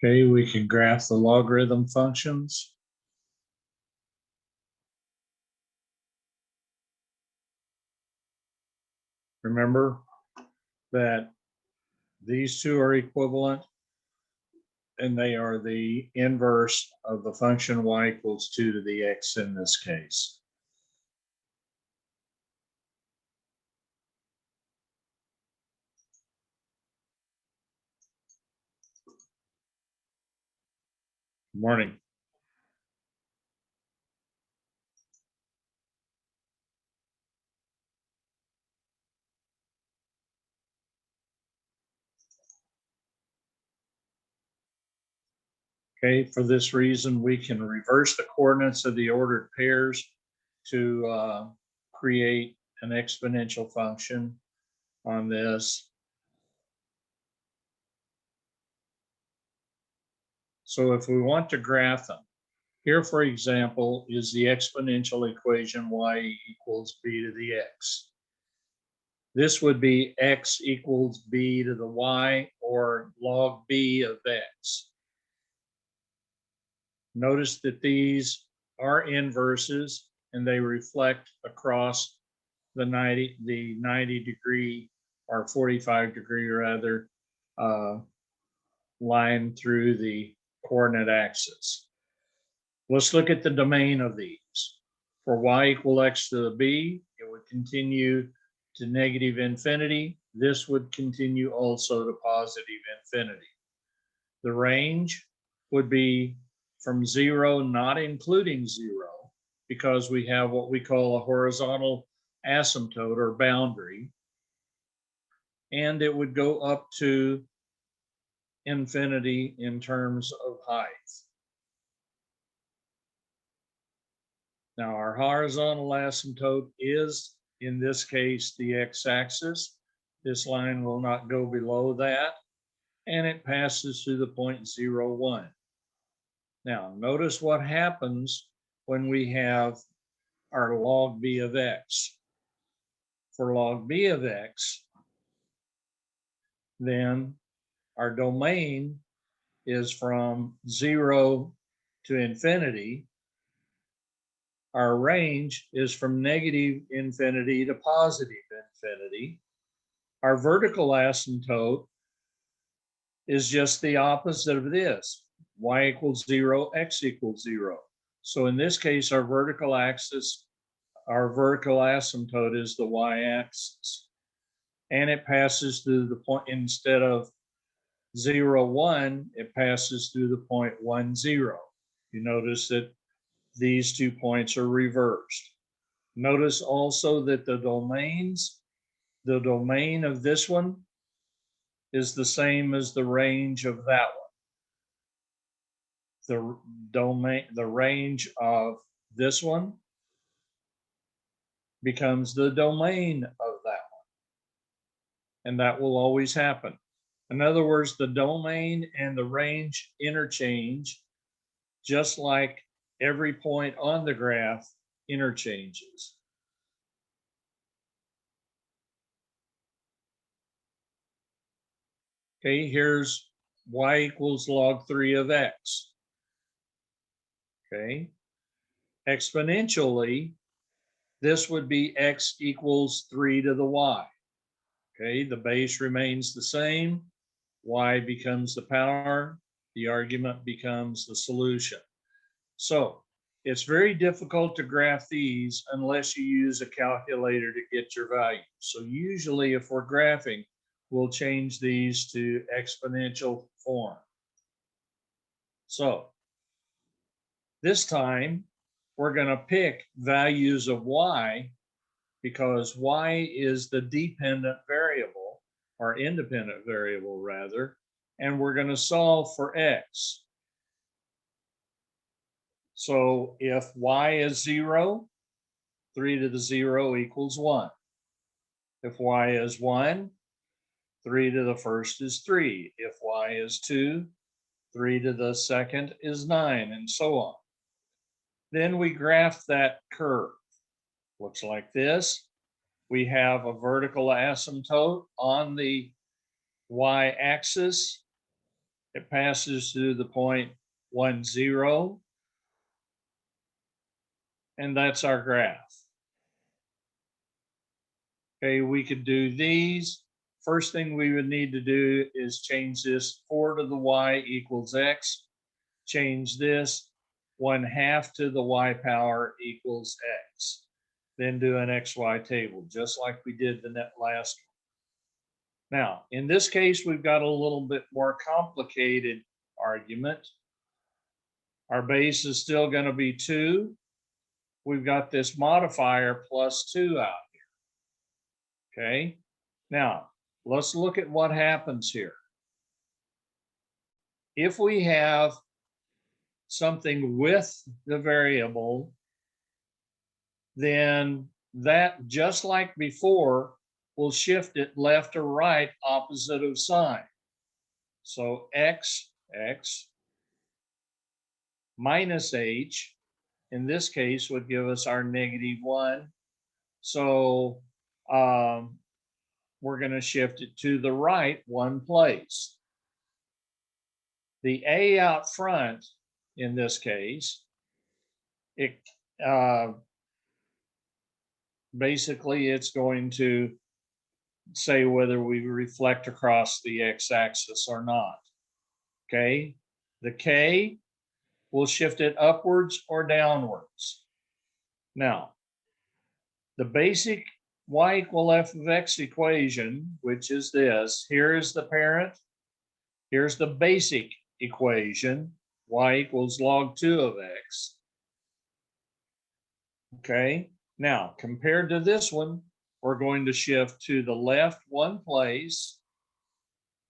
Okay, we can graph the logarithm functions. Remember that these two are equivalent and they are the inverse of the function y equals 2 to the x in this case. Good morning. Okay, for this reason, we can reverse the coordinates of the ordered pairs to create an exponential function on this. So if we want to graph them, here, for example, is the exponential equation y equals b to the x. This would be x equals b to the y, or log b of x. Notice that these are inverses and they reflect across the 90 degree or 45 degree rather line through the coordinate axis. Let's look at the domain of these. For y equal x to the b, it would continue to negative infinity. This would continue also to positive infinity. The range would be from 0, not including 0, because we have what we call a horizontal asymptote or boundary, and it would go up to infinity in terms of height. Now, our horizontal asymptote is, in this case, the x-axis. This line will not go below that, and it passes through the point 0, 1. Now, notice what happens when we have our log b of x. For log b of x, then our domain is from 0 to infinity. Our range is from negative infinity to positive infinity. Our vertical asymptote is just the opposite of this. Y equals 0, x equals 0. So in this case, our vertical axis, our vertical asymptote is the y-axis. And it passes through the point, instead of 0, 1, it passes through the point 1, 0. You notice that these 2 points are reversed. Notice also that the domain of this one is the same as the range of that one. The range of this one becomes the domain of that one. And that will always happen. In other words, the domain and the range interchange, just like every point on the graph interchanges. Okay, here's y equals log 3 of x. Okay, exponentially, this would be x equals 3 to the y. Okay, the base remains the same. Y becomes the power. The argument becomes the solution. So it's very difficult to graph these unless you use a calculator to get your value. So usually if we're graphing, we'll change these to exponential form. So this time we're going to pick values of y because y is the dependent variable, or independent variable rather, and we're going to solve for x. So if y is 0, 3 to the 0 equals 1. If y is 1, 3 to the first is 3. If y is 2, 3 to the second is 9, and so on. Then we graph that curve. Looks like this. We have a vertical asymptote on the y-axis, It passes through the point 1, 0. And that's our graph. Okay, we could do these. First thing we would need to do is change this 4 to the y equals x. Change this 1/2 to the y power equals x. Then do an xy table, just like we did the last one. Now, in this case, we've got a little bit more complicated argument. Our base is still going to be 2. We've got this modifier plus 2 out here. Okay, now let's look at what happens here. If we have something with the variable, then that, just like before, will shift it left or right opposite of sign. So x minus h, in this case, would give us our -1. So we're going to shift it to the right one place. The a out front, in this case, it basically it's going to say whether we reflect across the x-axis or not. Okay, the k will shift it upwards or downwards. Now, the basic y equal f of x equation, which is this, here is the parent, here's the basic equation, y equals log 2 of x. Okay, now compared to this one, we're going to shift to the left one place.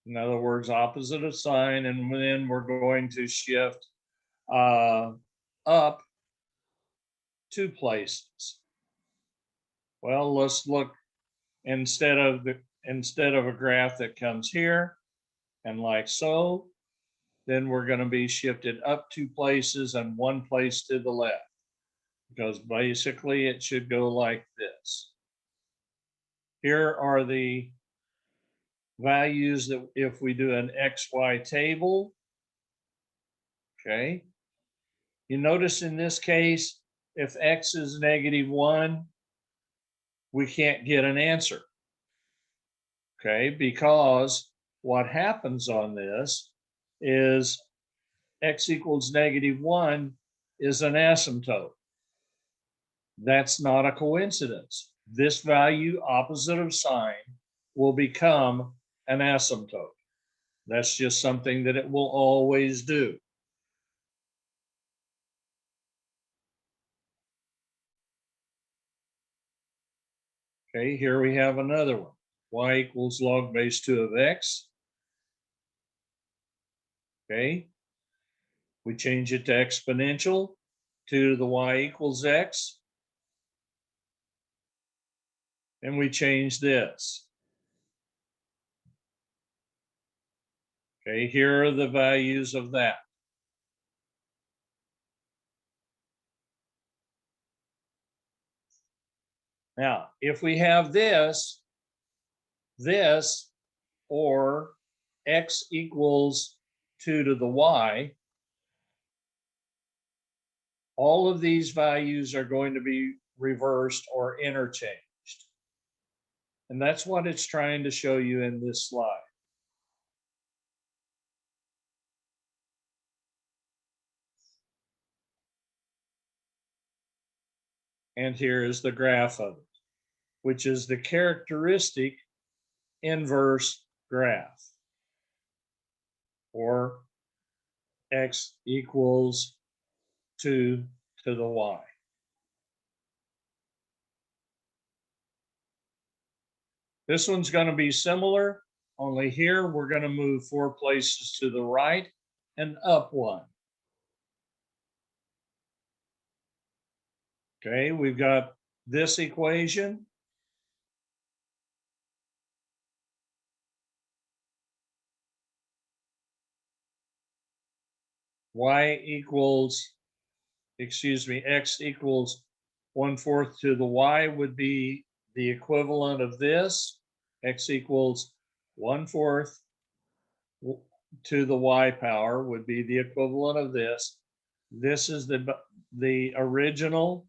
In other words, opposite of sign, and then we're going to shift up 2 places. Well, let's look, instead of a graph that comes here and like so, then we're going to be shifted up 2 places and 1 place to the left, because basically it should go like this. Here are the values that if we do an XY table. Okay, you notice in this case, if x is -1, we can't get an answer. Okay, because what happens on this is x equals -1 is an asymptote. That's not a coincidence. This value opposite of sign will become an asymptote. That's just something that it will always do. Okay, here we have another one. Y equals log base 2 of x. Okay, we change it to exponential, 2 to the y equals x. And we change this. Okay, here are the values of that. Now, if we have this, or x equals 2 to the y, all of these values are going to be reversed or interchanged. And that's what it's trying to show you in this slide. And here is the graph of it, which is the characteristic inverse graph, or x equals 2 to the y. This one's going to be similar, only here we're going to move 4 places to the right and up 1. Okay, we've got this equation. X equals 1/4 to the y would be the equivalent of this. X equals 1/4 to the y power would be the equivalent of this. This is the original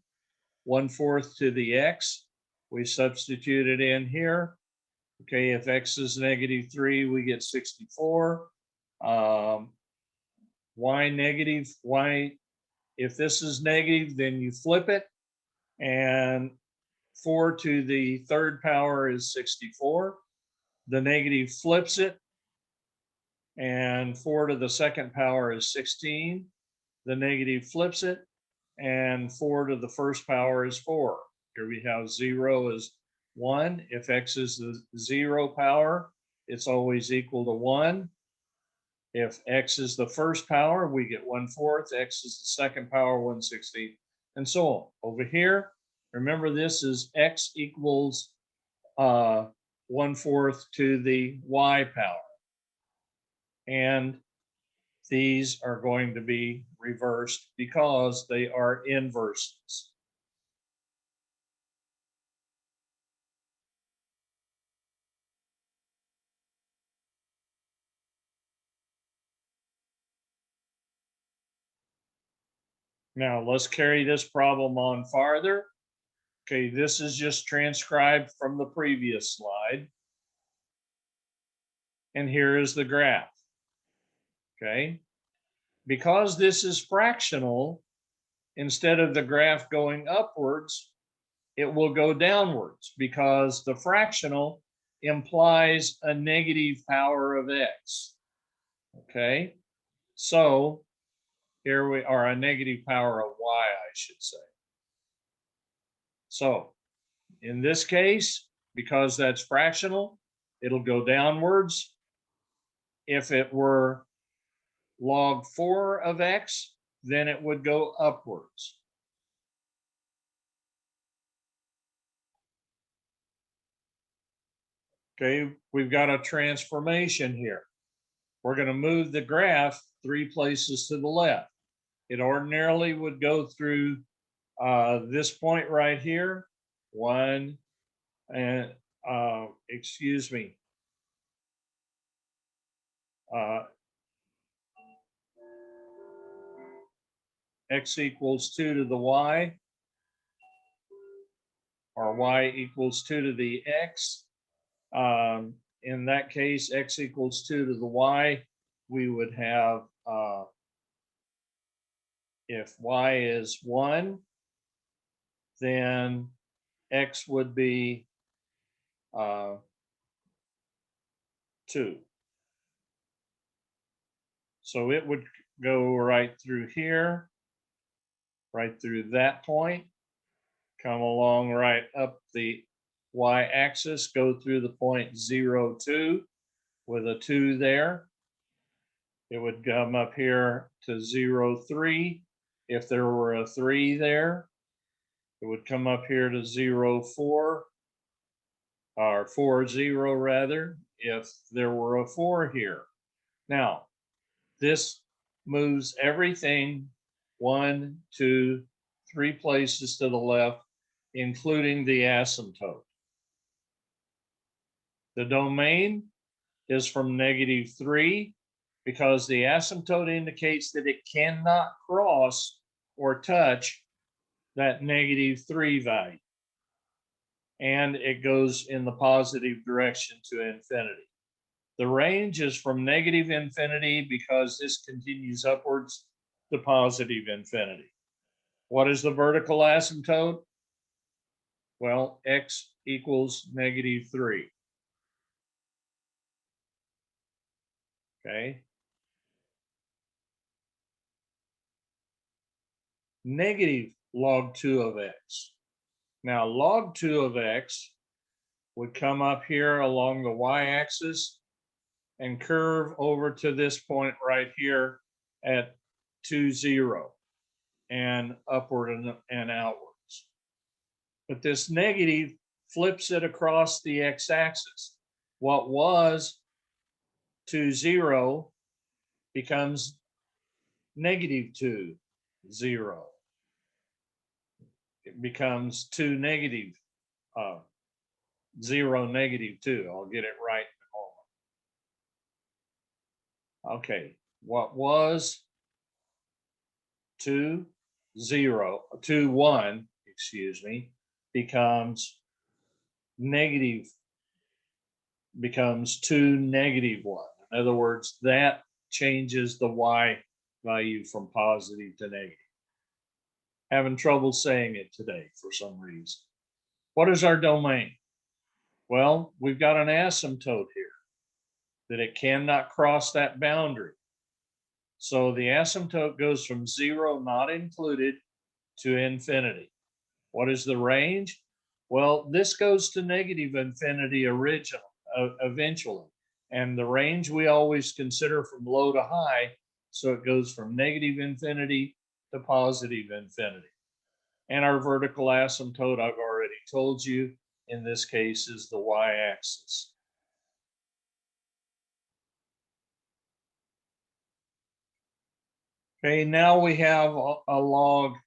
1/4 to the x. We substitute it in here. Okay, if x is -3, we get 64. Y negative, y, if this is negative, then you flip it, and 4 to the third power is 64. The negative flips it, and 4 to the second power is 16. The negative flips it, and 4 to the first power is 4. Here we have 0 is 1. If x is the 0 power, it's always equal to 1. If x is the first power, we get 1/4. X is the second power, 1/16, and so on. Over here, remember this is x equals 1/4 to the y power. And these are going to be reversed because they are inverses. Now let's carry this problem on farther. Okay, this is just transcribed from the previous slide. And here is the graph. Okay, because this is fractional, instead of the graph going upwards, it will go downwards because the fractional implies a negative power of x. Okay, so here we are, a negative power of y, I should say. So in this case, because that's fractional, it'll go downwards. If it were log 4 of x, then it would go upwards. Okay, we've got a transformation here. We're going to move the graph 3 places to the left. It ordinarily would go through this point right here, 1, and excuse me, x equals 2 to the y, or y equals 2 to the x. In that case, x equals 2 to the y, we would have, if y is 1, then x would be 2. So it would go right through here, right through that point, come along right up the y-axis, go through the point 0, 2 with a 2 there. It would come up here to 0, 3. If there were a 3 there, it would come up here to 0, 4, or 4, 0 rather, if there were a 4 here. Now, this moves everything 1, 2, 3 places to the left, including the asymptote. The domain is from -3 because the asymptote indicates that it cannot cross or touch that -3 value. And it goes in the positive direction to infinity. The range is from -infinity because this continues upwards to positive infinity. What is the vertical asymptote? Well, x equals -3. Okay. Negative log 2 of x. Now, log 2 of x would come up here along the y-axis and curve over to this point right here at 2, 0, and upward and outwards. But this negative flips it across the x-axis. What was 2, 0 becomes -2, 0. It becomes 2, -0, -2. I'll get it right in a moment. Okay, what was 2, 0, 2, 1, excuse me, becomes 2, -1. In other words, that changes the y value from positive to negative. Having trouble saying it today for some reason. What is our domain? Well, we've got an asymptote here that it cannot cross that boundary. So the asymptote goes from 0, not included, to infinity. What is the range? Well, this goes to negative infinity eventually. And the range we always consider from low to high. So it goes from negative infinity to positive infinity. And our vertical asymptote, I've already told you, in this case is the y-axis. Okay, now we have a log.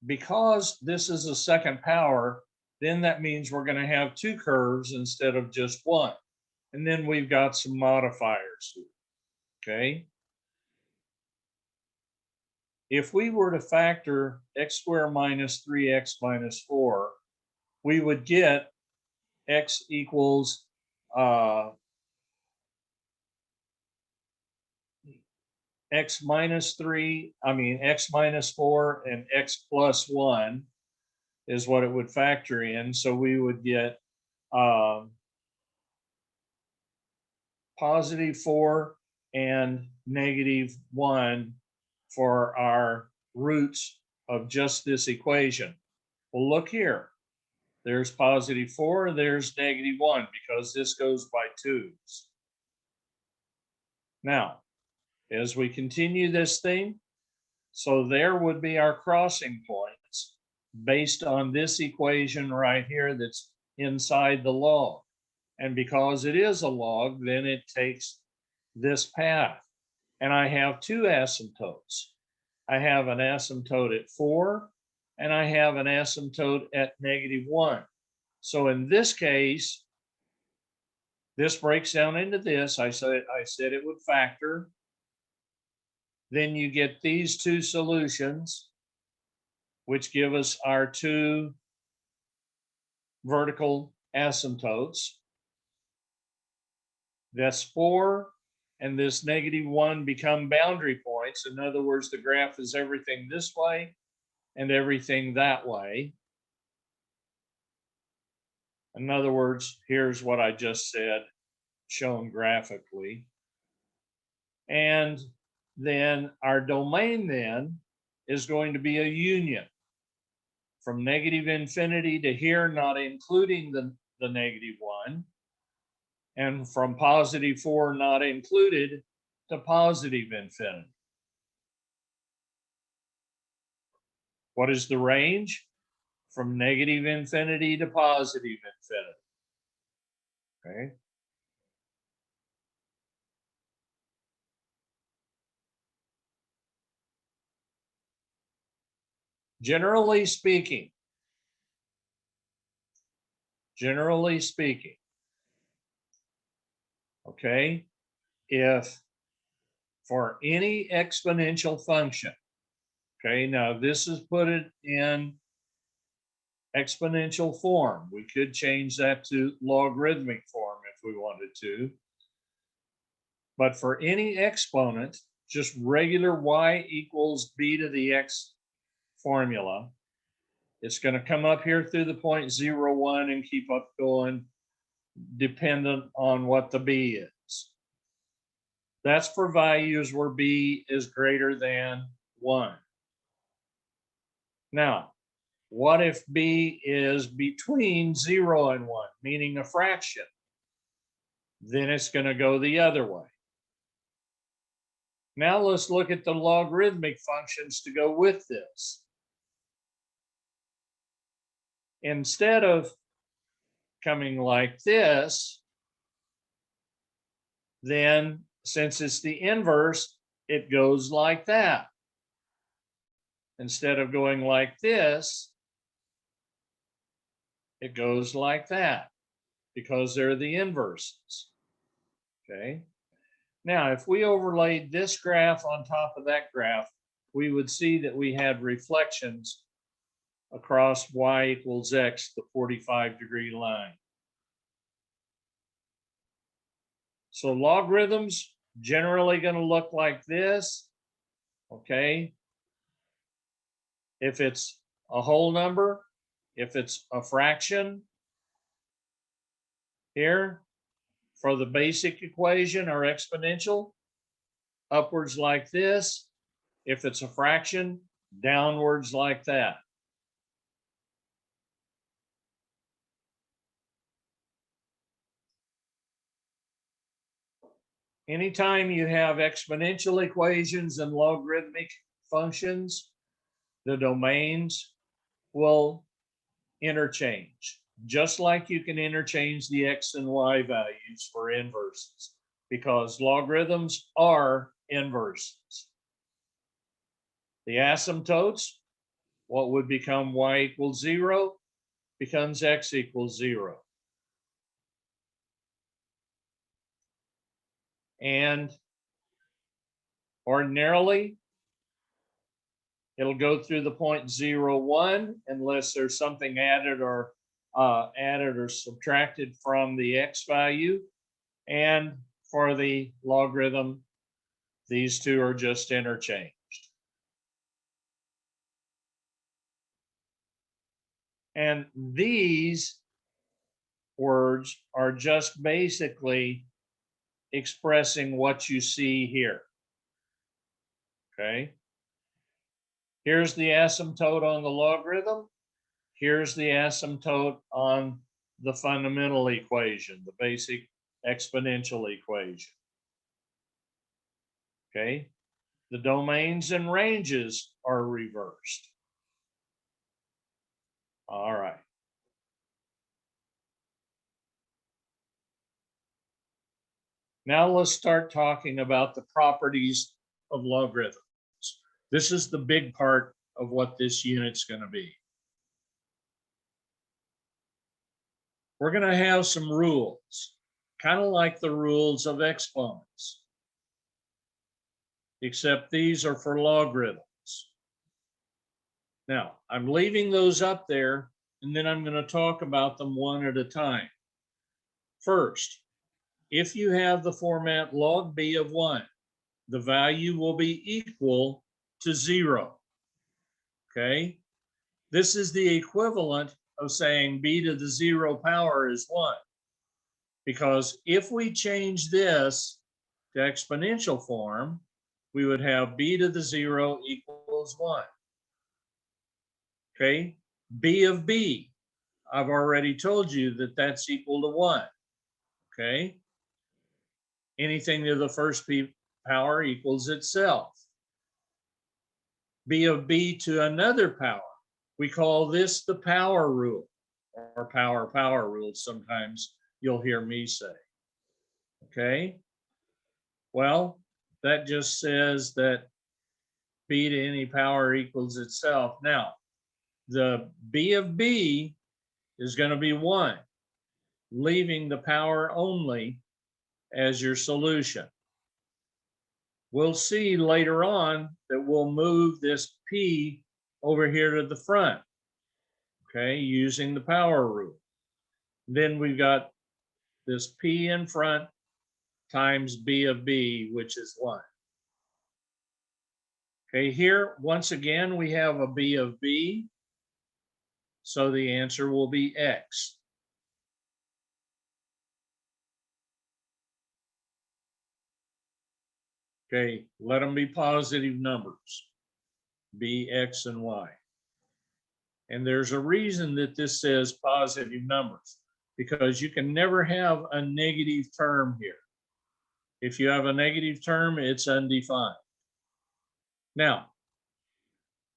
Because this is a second power, then that means we're going to have 2 curves instead of just 1. And then we've got some modifiers here. Okay. If we were to factor x squared minus 3x minus 4, we would get x equals x minus 4 and x plus 1 is what it would factor in. So we would get positive 4 and -1 for our roots of just this equation. Well, look here. There's positive 4, there's -1 because this goes by 2's. Now, as we continue this thing, so there would be our crossing points based on this equation right here that's inside the log. And because it is a log, then it takes this path. And I have 2 asymptotes. I have an asymptote at 4, and I have an asymptote at -1. So in this case, this breaks down into this. I said it would factor. Then you get these 2 solutions, which give us our 2 vertical asymptotes. That's 4 and this -1 become boundary points. In other words, the graph is everything this way and everything that way. In other words, here's what I just said, shown graphically. And then our domain then is going to be a union from -infinity to here, not including the -1, and from positive 4 not included to positive infinity. What is the range? From -infinity to positive infinity. Okay. Generally speaking, okay, if for any exponential function, okay, now this is put it in exponential form. We could change that to logarithmic form if we wanted to. But for any exponent, just regular y equals b to the x formula, it's going to come up here through the point 0, 1 and keep up going dependent on what the b is. That's for values where b is greater than 1. Now, what if b is between 0 and 1, meaning a fraction? Then it's going to go the other way. Now let's look at the logarithmic functions to go with this. Instead of coming like this, then since it's the inverse, it goes like that. Instead of going like this, it goes like that because they're the inverses. Okay. Now, if we overlaid this graph on top of that graph, we would see that we had reflections across y equals x, the 45-degree line. So logarithms generally going to look like this, okay? If it's a whole number, if it's a fraction, here, for the basic equation or exponential, upwards like this. If it's a fraction, downwards like that. Anytime you have exponential equations and logarithmic functions, the domains will interchange, just like you can interchange the x and y values for inverses, because logarithms are inverses. The asymptotes, what would become y equals 0, becomes x equals 0. And ordinarily, it'll go through the point 0, 1, unless there's something added or subtracted from the x value. And for the logarithm, these two are just interchanged. And these words are just basically expressing what you see here. Okay. Here's the asymptote on the logarithm. Here's the asymptote on the fundamental equation, the basic exponential equation. Okay. The domains and ranges are reversed. All right. Now let's start talking about the properties of logarithms. This is the big part of what this unit's going to be. We're going to have some rules, kind of like the rules of exponents, except these are for logarithms. Now, I'm leaving those up there, and then I'm going to talk about them one at a time. First, if you have the format log b of 1, the value will be equal to 0. Okay? This is the equivalent of saying b to the 0 power is 1. Because if we change this to exponential form, we would have b to the 0 equals 1. Okay? b of b, I've already told you that that's equal to 1. Okay? Anything to the first b power equals itself. b of b to another power. We call this the power rule, or power rule, sometimes you'll hear me say. Okay? Well, that just says that b to any power equals itself. Now, the b of b is going to be 1, leaving the power only as your solution. We'll see later on that we'll move this p over here to the front, okay, using the power rule. Then we've got this p in front times b of b, which is 1. Okay, here, once again, we have a b of b, so the answer will be x. Okay, let them be positive numbers, b, x, and y. And there's a reason that this says positive numbers, because you can never have a negative term here. If you have a negative term, it's undefined. Now,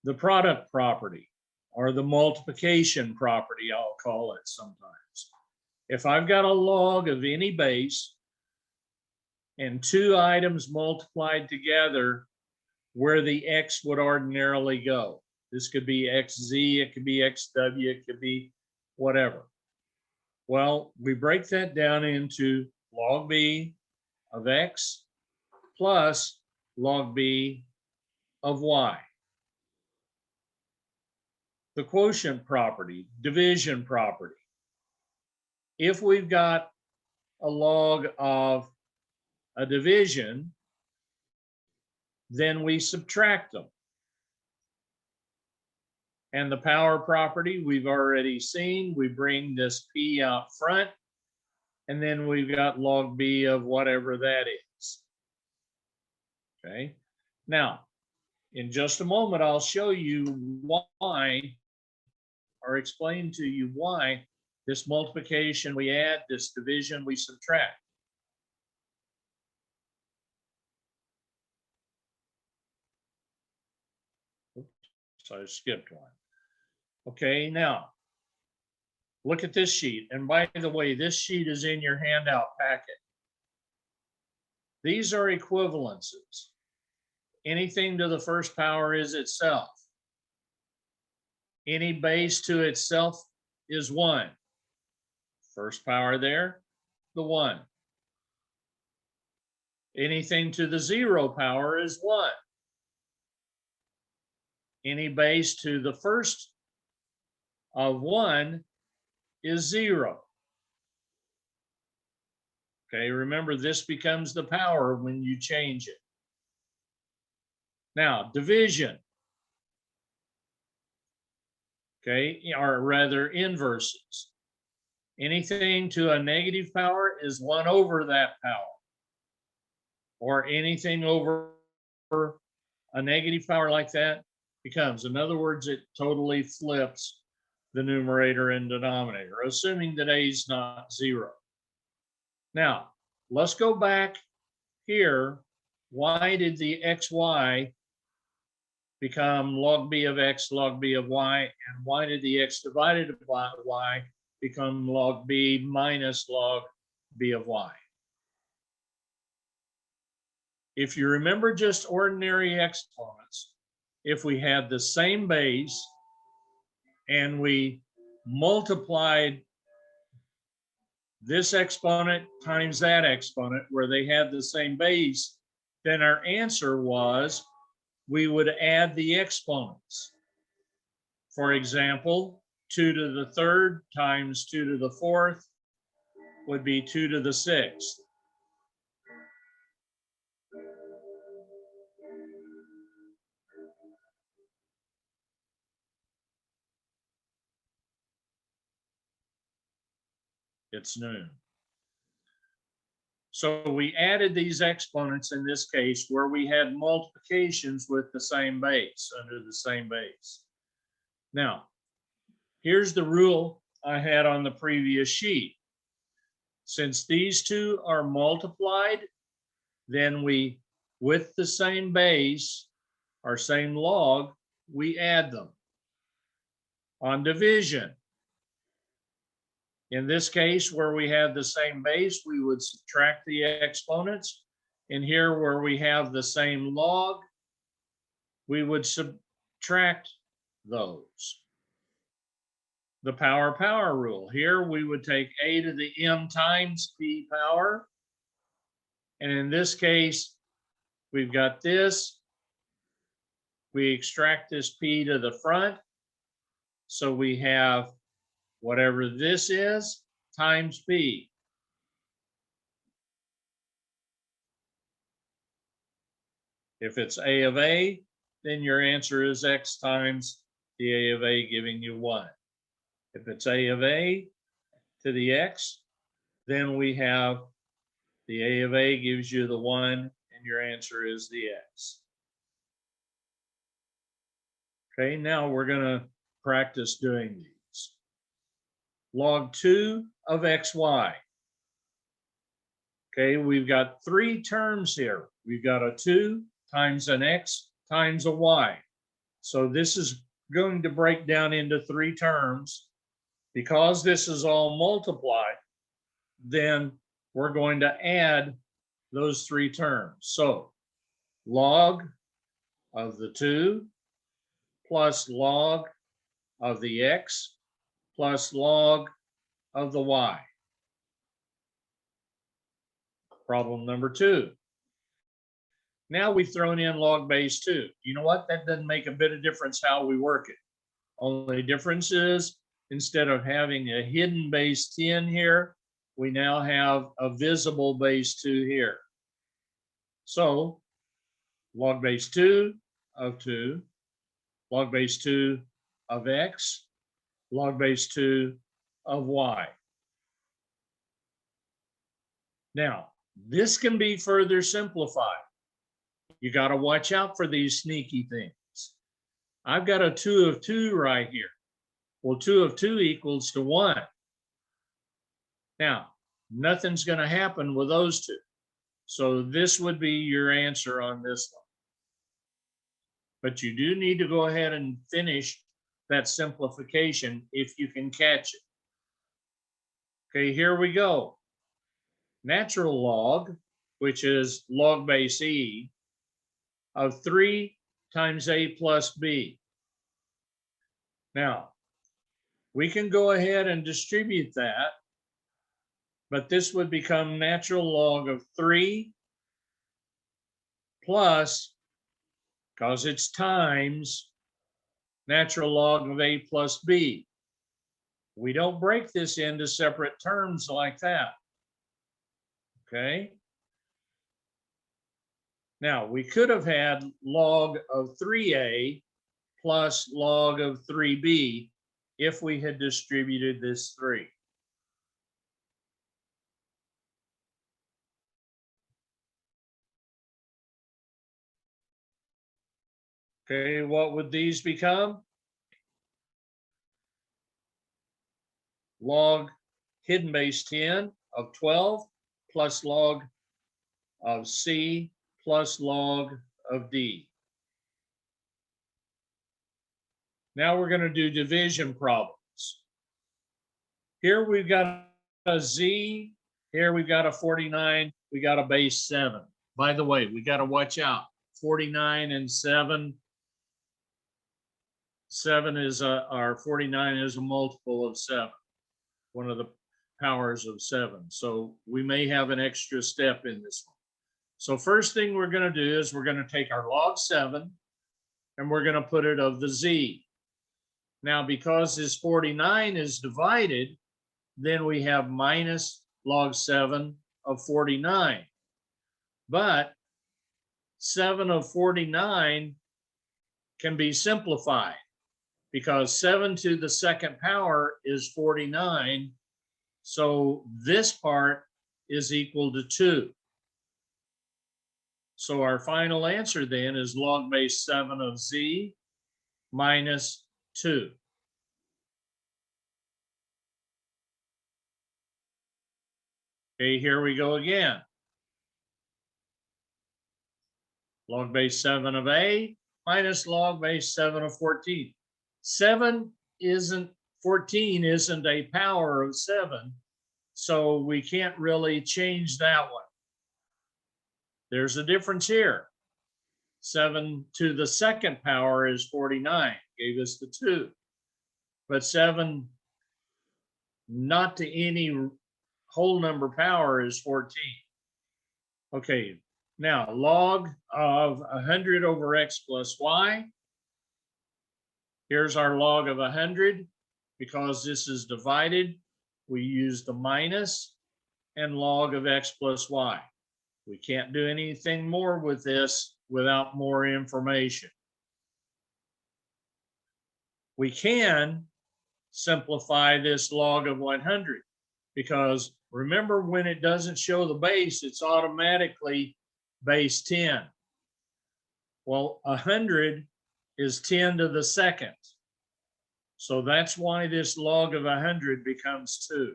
the product property, or the multiplication property, I'll call it sometimes. If I've got a log of any base and two items multiplied together, where the x would ordinarily go. This could be xz, it could be xw, it could be whatever. Well, we break that down into log b of x plus log b of y. The quotient property, division property. If we've got a log of a division, then we subtract them. And the power property we've already seen, we bring this p out front, and then we've got log b of whatever that is. Okay, now in just a moment I'll show you why, or explain to you why this multiplication we add, this division we subtract. Oops, so I skipped one. Okay, now look at this sheet. And by the way, this sheet is in your handout packet. These are equivalences. Anything to the first power is itself. Any base to itself is 1. First power there, the 1. Anything to the 0 power is 1. Any base to the first of 1 is 0. Okay, remember this becomes the power when you change it. Now, division. Okay, or rather inverses. Anything to a negative power is 1 over that power. Or anything over a negative power like that becomes. In other words, it totally flips the numerator and denominator, assuming that a is not 0. Now, let's go back here. Why did the xy become log b of x, log b of y? And why did the x divided by y become log b minus log b of y? If you remember just ordinary exponents, if we had the same base and we multiplied this exponent times that exponent where they had the same base, then our answer was we would add the exponents. For example, 2 to the 3rd times 2 to the 4th would be 2 to the 6th. It's noon. So we added these exponents in this case where we had multiplications with the same base, under the same base. Now, here's the rule I had on the previous sheet. Since these two are multiplied, then we, with the same base, or same log, we add them. On division, in this case, where we have the same base, we would subtract the exponents. And here, where we have the same log, we would subtract those. The power rule. Here, we would take a to the m times p power. And in this case, we've got this. We extract this p to the front. So we have whatever this is times p. If it's a of a, then your answer is x times the a of a, giving you 1. If it's a of a to the x, then we have the a of a gives you the 1, and your answer is the x. Okay, now we're going to practice doing these. Log 2 of xy. Okay, we've got 3 terms here. We've got a 2 times an x times a y. So this is going to break down into 3 terms. Because this is all multiplied, then we're going to add those 3 terms. So log of the 2 plus log of the x plus log of the y. Problem number 2. Now we've thrown in log base 2. You know what? That doesn't make a bit of difference how we work it. Only difference is instead of having a hidden base 10 here, we now have a visible base 2 here. So log base 2 of 2, log base 2 of x, log base 2 of y. Now, this can be further simplified. You got to watch out for these sneaky things. I've got a 2 of 2 right here. Well, 2 of 2 equals to 1. Now, nothing's going to happen with those two. So this would be your answer on this one. But you do need to go ahead and finish that simplification if you can catch it. Okay, here we go. Natural log, which is log base e, of 3 times a plus b. Now, we can go ahead and distribute that, but this would become natural log of 3 plus, because it's times, natural log of a plus b. We don't break this into separate terms like that. Okay? Now, we could have had log of 3a plus log of 3b if we had distributed this 3. Okay, what would these become? Log hidden base 10 of 12 plus log of c plus log of d. Now we're going to do division problems. Here we've got a z, here we've got a 49, we got a base 7. By the way, we got to watch out. 49 and 7. 7 is our 49 is a multiple of 7, one of the powers of 7. So we may have an extra step in this one. So first thing we're going to do is we're going to take our log 7 and we're going to put it of the z. Now, because this 49 is divided, then we have minus log 7 of 49. But 7 of 49 can be simplified because 7 to the second power is 49. So this part is equal to 2. So our final answer then is log base 7 of z minus 2. Okay, here we go again. Log base 7 of a minus log base 7 of 14. 14 isn't a power of 7, so we can't really change that one. There's a difference here. 7 to the second power is 49, gave us the 2. But 7 not to any whole number power is 14. Okay, now log of 100 over x plus y. Here's our log of 100. Because this is divided, we use the minus and log of x plus y. We can't do anything more with this without more information. We can simplify this log of 100 because remember, when it doesn't show the base, it's automatically base 10. Well, 100 is 10 to the second. So that's why this log of 100 becomes 2.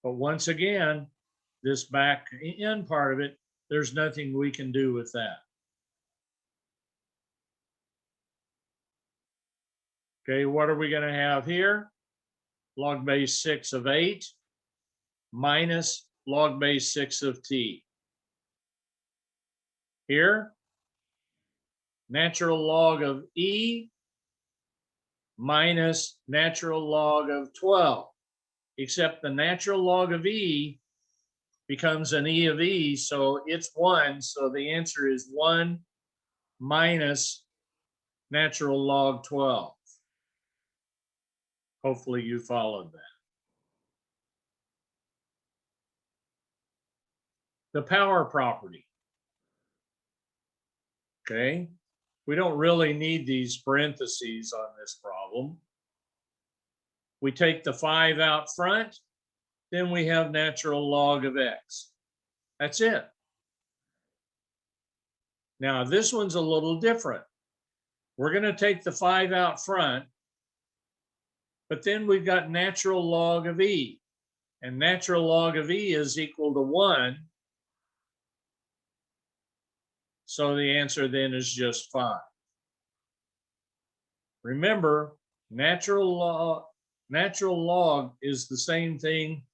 But once again, this back end part of it, there's nothing we can do with that. Okay, what are we going to have here? Log base 6 of 8 minus log base 6 of t. Here, natural log of e minus natural log of 12, except the natural log of e becomes an E of E, so it's 1. So the answer is 1 minus natural log 12. Hopefully you followed that. The power property. Okay, we don't really need these parentheses on this problem. We take the 5 out front, then we have natural log of x. That's it. Now this one's a little different. We're going to take the 5 out front, but then we've got natural log of e, and natural log of e is equal to 1. So the answer then is just 5. Remember, natural log is the same thing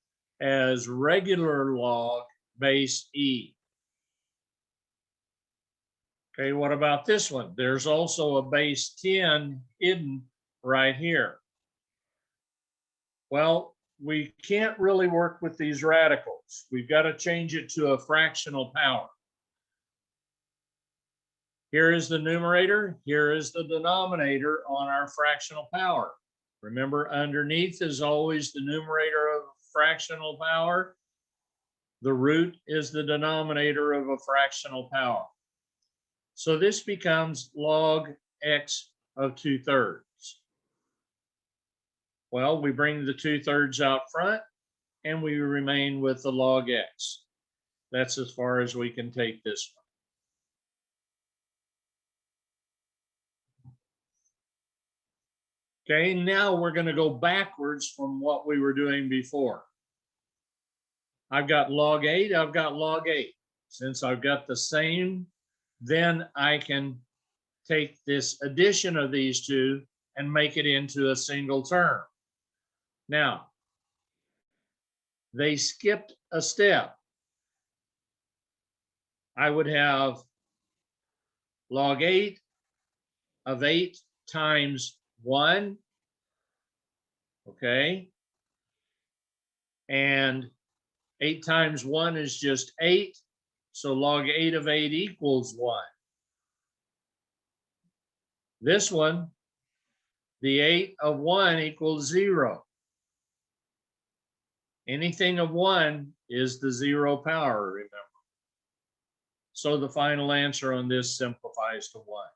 as regular log base e. Okay, what about this one? There's also a base 10 hidden right here. Well, we can't really work with these radicals. We've got to change it to a fractional power. Here is the numerator, here is the denominator on our fractional power. Remember, underneath is always the numerator of fractional power. The root is the denominator of a fractional power. So this becomes log x of 2/3. Well, we bring the 2/3 out front and we remain with the log x. That's as far as we can take this one. Okay, now we're going to go backwards from what we were doing before. I've got log 8, I've got log 8. Since I've got the same, then I can take this addition of these two and make it into a single term. Now, they skipped a step. I would have log 8 of 8 times 1, okay? And 8 times 1 is just 8, so log 8 of 8 equals 1. This one, the 8 of 1 equals 0. Anything of 1 is the 0 power, remember. So the final answer on this simplifies to 1.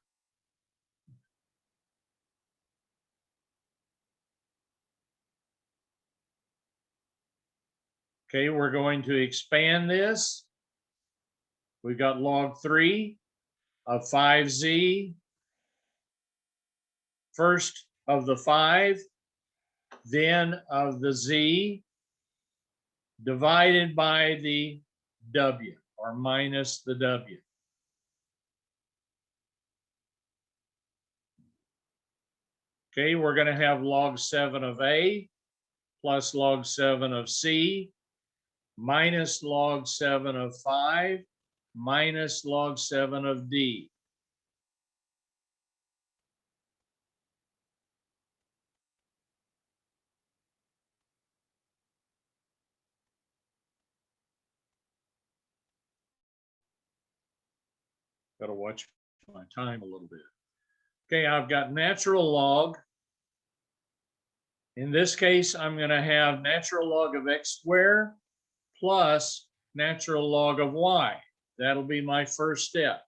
Okay, we're going to expand this. We've got log 3 of 5z, first of the 5, then of the z, divided by the w, or minus the w. Okay, we're going to have log 7 of a plus log 7 of c minus log 7 of 5 minus log 7 of d. Got to watch my time a little bit. Okay, I've got natural log. In this case, I'm going to have natural log of x squared plus natural log of y. That'll be my first step.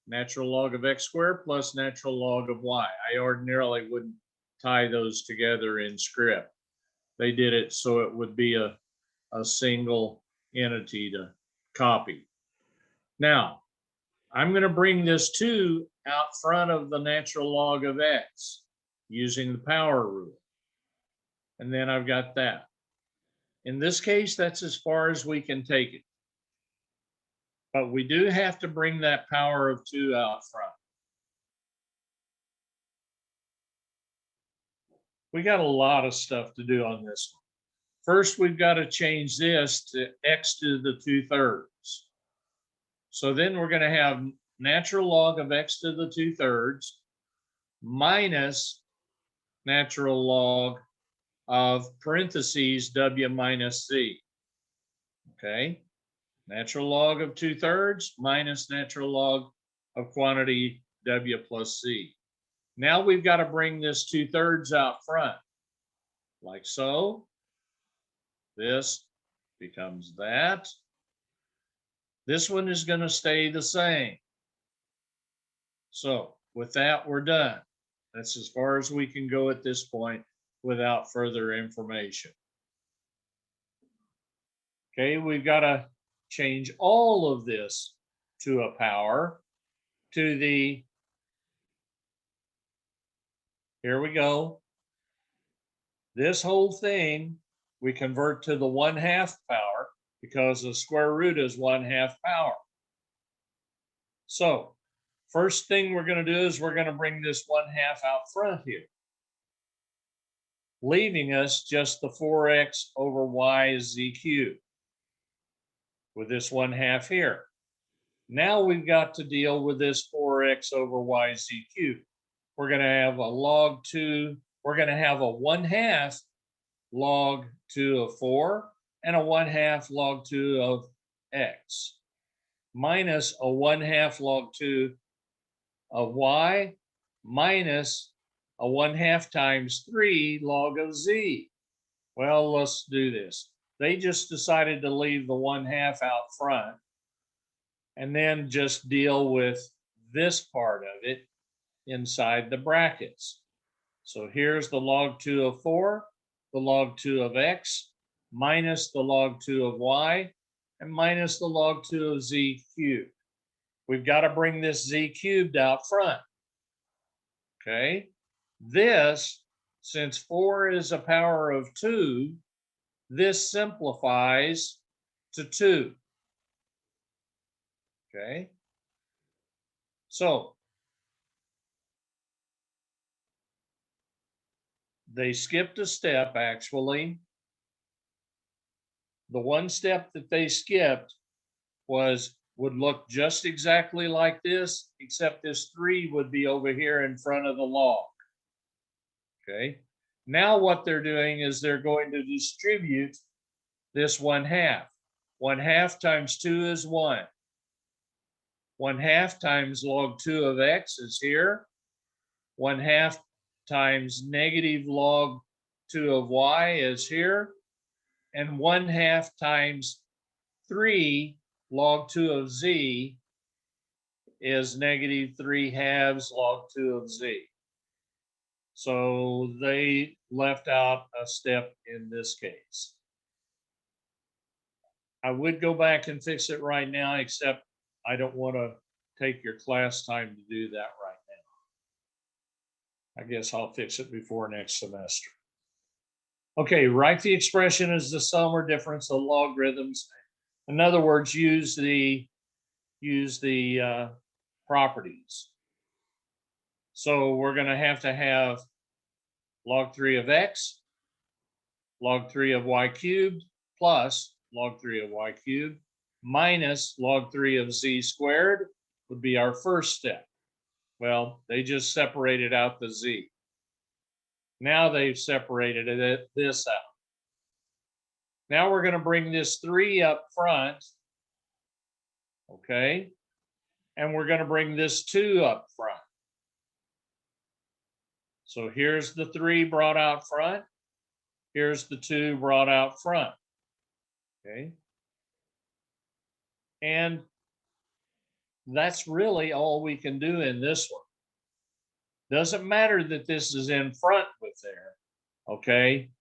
Natural log of x squared plus natural log of y. I ordinarily wouldn't tie those together in script. They did it so it would be a single entity to copy. Now, I'm going to bring this 2 out front of the natural log of x using the power rule. And then I've got that. In this case, that's as far as we can take it. But we do have to bring that power of 2 out front. We got a lot of stuff to do on this one. First, we've got to change this to x to the 2/3. So then we're going to have natural log of x to the 2/3 minus natural log of parentheses w minus z. Okay, Natural log of 2/3 minus natural log of quantity W plus Z. Now we've got to bring this 2/3 out front, like so. This becomes that. This one is going to stay the same. So with that, we're done. That's as far as we can go at this point without further information. Okay, we've got to change all of this to a power to the, here we go. This whole thing we convert to the 1/2 power because the square root is 1/2 power. So first thing we're going to do is we're going to bring this 1/2 out front here, leaving us just the 4x over y z cubed with this 1/2 here. Now we've got to deal with this 4x over y z cubed. We're going to have a log 2, we're going to have a 1/2 log 2 of 4 and a 1/2 log 2 of x minus a 1/2 log 2 of y minus a 1/2 times 3 log of z. Well, let's do this. They just decided to leave the 1/2 out front and then just deal with this part of it inside the brackets. So here's the log 2 of 4, the log 2 of x, minus the log 2 of y, and minus the log 2 of z cubed. We've got to bring this z cubed out front. Okay, this, since 4 is a power of 2, this simplifies to 2. Okay, so they skipped a step actually. The one step that they skipped would look just exactly like this, except this 3 would be over here in front of the log. Okay, now what they're doing is they're going to distribute this 1/2. 1/2 times 2 is 1. 1/2 times log 2 of x is here. 1/2 times negative log 2 of y is here. And 1/2 times 3 log 2 of z is negative 3/2 log 2 of z. So they left out a step in this case. I would go back and fix it right now, except I don't want to take your class time to do that right now. I guess I'll fix it before next semester. Okay, write the expression as the sum or difference of logarithms. In other words, use the properties. So we're going to have log 3 of x, log 3 of y cubed, plus log 3 of y cubed, minus log 3 of z squared would be our first step. Well, they just separated out the z. Now they've separated this out. Now we're going to bring this 3 up front, okay? And we're going to bring this 2 up front. So here's the 3 brought out front. Here's the 2 brought out front, okay? And that's really all we can do in this one. Doesn't matter that this is in front with there, okay?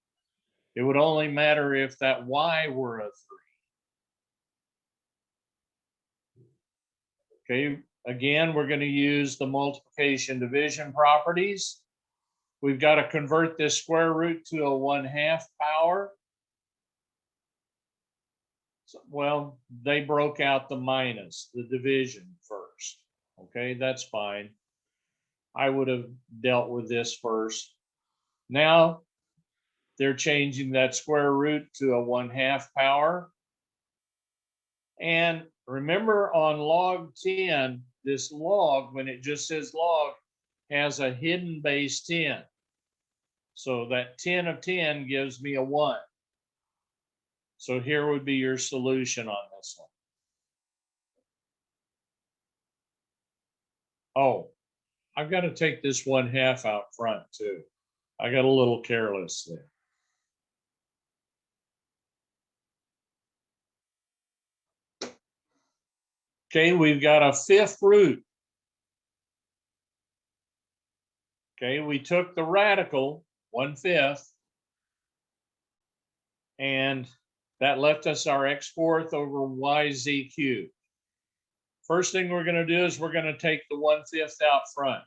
It would only matter if that y were a 3. Okay, again, we're going to use the multiplication division properties. We've got to convert this square root to a 1/2 power. So, well, they broke out the minus, the division first. Okay, that's fine. I would have dealt with this first. Now they're changing that square root to a 1/2 power. And remember on log 10, this log, when it just says log, has a hidden base 10. So that 10 of 10 gives me a 1. So here would be your solution on this one. Oh, I've got to take this 1/2 out front too. I got a little careless there. Okay, we've got a 5th root. Okay, we took the radical, 1/5, and that left us our x4 over yz cubed. First thing we're going to do is we're going to take the 1/5 out front.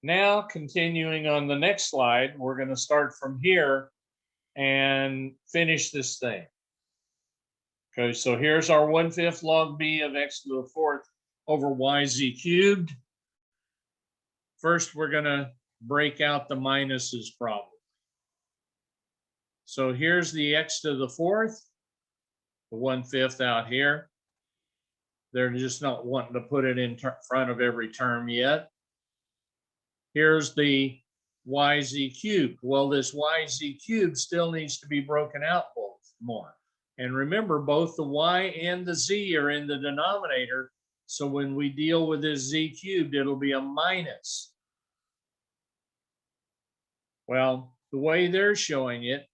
Now, continuing on the next slide, we're going to start from here and finish this thing. Okay, so here's our 1/5 log b of x to the 4th over yz cubed. First, we're going to break out the minuses probably. So here's the x to the 4th, the 1/5 out here. They're just not wanting to put it in front of every term yet. Here's the yz cubed. Well, this yz cubed still needs to be broken out both more. And remember, both the y and the z are in the denominator. So when we deal with this z cubed, it'll be a minus. Well, the way they're showing it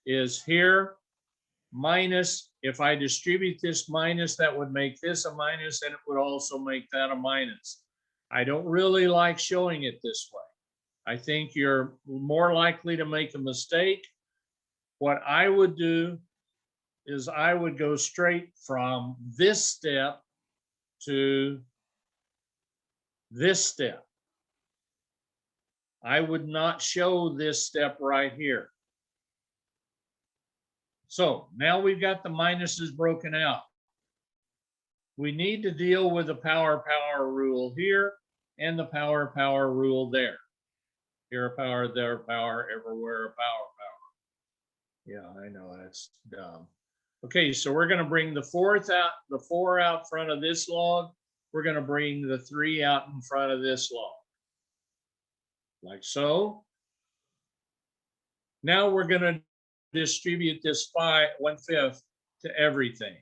is here minus, if I distribute this minus, that would make this a minus, and it would also make that a minus. I don't really like showing it this way. I think you're more likely to make a mistake. What I would do is I would go straight from this step to this step. I would not show this step right here. So now we've got the minuses broken out. We need to deal with the power rule here and the power rule there. Here a power, there a power, everywhere a power. Yeah, I know, that's dumb. Okay, so we're going to bring the 4 out front of this log. We're going to bring the 3 out in front of this log. Like so. Now we're going to distribute this 1/5 to everything.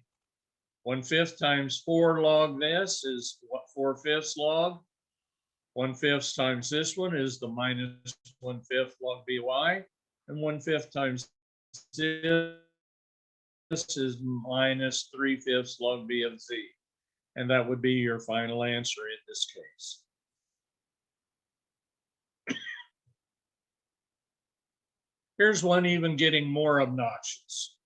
1/5 times 4 log this is what 4/5 log. 1/5 times this one is the minus 1/5 log by, and 1/5 times this is minus 3/5 log b of z. And that would be your final answer in this case. Here's one even getting more obnoxious.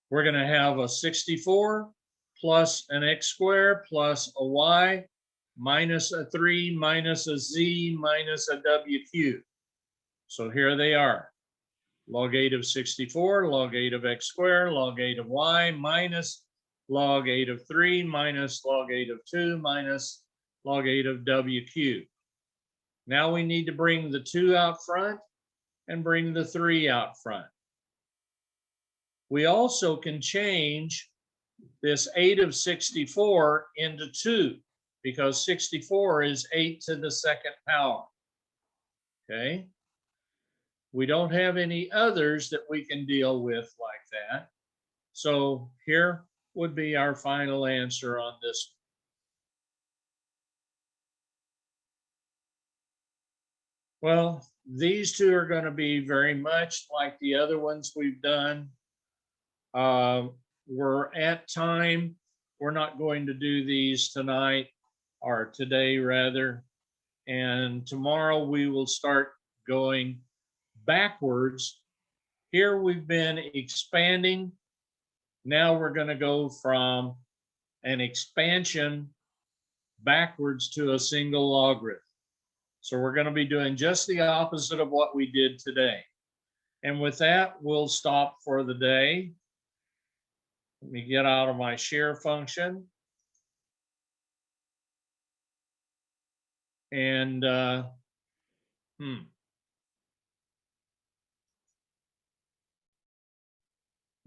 We're going to have a 64 plus an x squared plus a y minus a 3 minus a z minus a w cubed. So here they are. Log 8 of 64, log 8 of x squared, log 8 of y minus log 8 of 3 minus log 8 of 2 minus log 8 of w cubed. Now we need to bring the 2 out front and bring the 3 out front. We also can change this 8 of 64 into 2 because 64 is 8 to the 2nd power. Okay. We don't have any others that we can deal with like that. So here would be our final answer on this. Well, these two are going to be very much like the other ones we've done. We're at time. We're not going to do these tonight, or today rather. And tomorrow we will start going backwards. Here we've been expanding. Now we're going to go from an expansion backwards to a single logarithm. So we're going to be doing just the opposite of what we did today. And with that, we'll stop for the day. Let me get out of my share function. And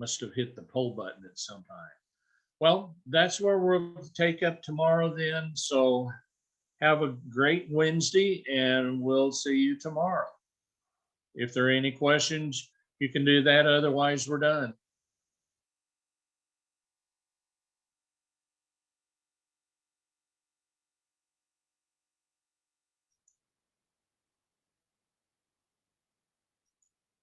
must have hit the pull button at some time. Well, that's where we'll take up tomorrow then. So have a great Wednesday, and we'll see you tomorrow. If there are any questions, you can do that. Otherwise, we're done.